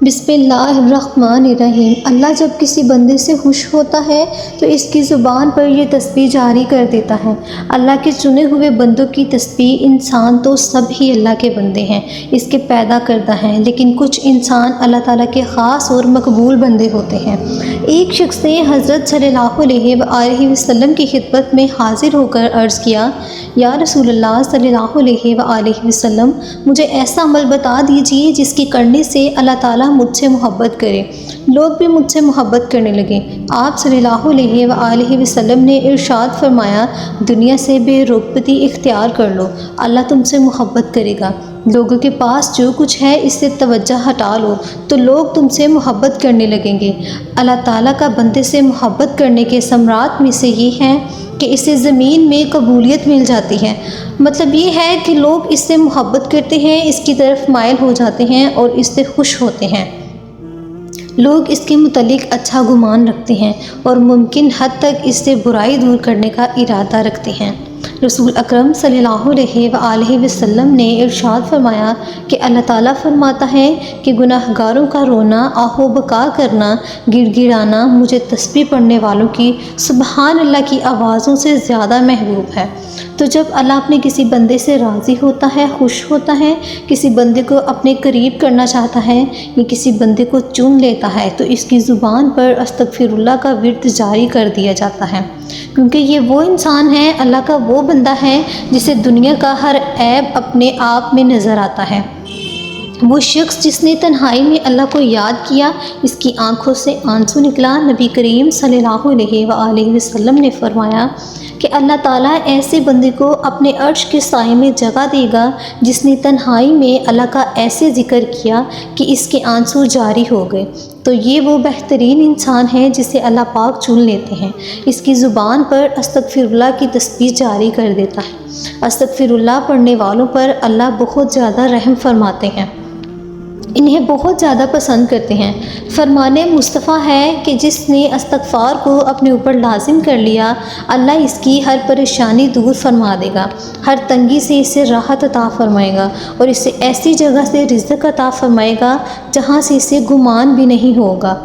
बिस्मिल्लाहिर्रहमानिर्रहीम। अल्लाह जब किसी बंदे से खुश होता है तो इसकी ज़ुबान पर ये तस्बीह जारी कर देता है। अल्लाह के चुने हुए बंदों की तस्बीह, इंसान तो सब ही अल्लाह के बंदे हैं, इसके पैदा करता है, लेकिन कुछ इंसान अल्लाह ताला के ख़ास और मकबूल बंदे होते हैं। एक शख्स ने हज़रत सल्लल्लाहु अलैहि वसल्लम की खिदमत में हाज़िर होकर अर्ज़ किया, या रसूलल्लाह सल्लल्लाहु अलैहि वसल्लम, मुझे ऐसा अमल बता दीजिए जिसकी करने से अल्लाह ताला मुझसे मोहब्बत करे। लोग भी मुझसे मोहब्बत करने लगे। आप सल्लल्लाहु अलैहि वसल्लम ने इरशाद फरमाया, दुनिया से बेरुग़बती इख्तियार कर लो, अल्लाह तुमसे मोहब्बत करेगा। लोगों के पास जो कुछ है इससे तवज्जो हटा लो तो लोग तुमसे मोहब्बत करने लगेंगे। अल्लाह ताला का बंदे से मोहब्बत करने के समरात में से ये हैं कि इसे ज़मीन में कबूलियत मिल जाती है। मतलब ये है कि लोग इससे मोहब्बत करते हैं, इसकी तरफ माइल हो जाते हैं और इससे खुश होते हैं। लोग इसके मुतल्लिक अच्छा गुमान रखते हैं और मुमकिन हद तक इससे बुराई दूर करने का इरादा रखते हैं। रसूल अकरम सल्लल्लाहु अलैहि वसल्लम ने इरशाद फरमाया कि अल्लाह ताला फरमाता है कि गुनाहगारों का रोना, आहो बका करना, गिड़गिड़ाना मुझे तस्बीह पढ़ने वालों की सुबहान अल्लाह की आवाज़ों से ज़्यादा महबूब है। तो जब अल्लाह अपने किसी बंदे से राज़ी होता है, खुश होता है, किसी बंदे को अपने करीब करना चाहता है या किसी बंदे को चुन लेता है तो इसकी ज़ुबान पर अस्तगफिरुल्लाह का विर्द जारी कर दिया जाता है, क्योंकि ये वो इंसान है, अल्लाह का वो बंदा है जिसे दुनिया का हर ऐब अपने आप में नज़र आता है। वो शख्स जिसने तन्हाई में अल्लाह को याद किया, इसकी आंखों से आंसू निकला। नबी करीम सल्लल्लाहु अलैहि वसल्लम ने फरमाया कि अल्लाह ताला ऐसे बंदे को अपने अर्श के साए में जगह देगा जिसने तन्हाई में अल्लाह का ऐसे ज़िक्र किया कि इसके आंसू जारी हो गए। तो ये वो बेहतरीन इंसान है जिसे अल्लाह पाक चुन लेते हैं। इसकी ज़ुबान पर अस्तगफिरुल्लाह की तस्बीह जारी कर देता है। अस्तगफिरुल्लाह पढ़ने वालों पर अल्लाह बहुत ज़्यादा रहम फरमाते हैं, इन्हें बहुत ज़्यादा पसंद करते हैं। फरमाने मुस्तफ़ा है कि जिसने इस्तग़फ़ार को अपने ऊपर लाजिम कर लिया, अल्लाह इसकी हर परेशानी दूर फरमा देगा, हर तंगी से इसे राहत अता फरमाएगा और इसे ऐसी जगह से रिज़्क़ अता फरमाएगा जहाँ से इसे गुमान भी नहीं होगा।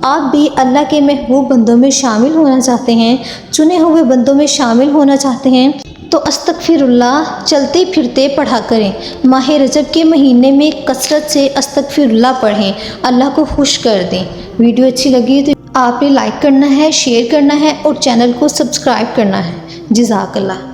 आप भी अल्लाह के महबूब बंदों में शामिल होना चाहते हैं, चुने हुए बंदों में शामिल होना चाहते हैं तो अस्तगफिरुल्लाह चलते फिरते पढ़ा करें। माह रजब के महीने में कसरत से अस्तगफिरुल्लाह पढ़ें, अल्लाह को खुश कर दें। वीडियो अच्छी लगी तो आपने लाइक करना है, शेयर करना है और चैनल को सब्सक्राइब करना है। जज़ाकल्लाह।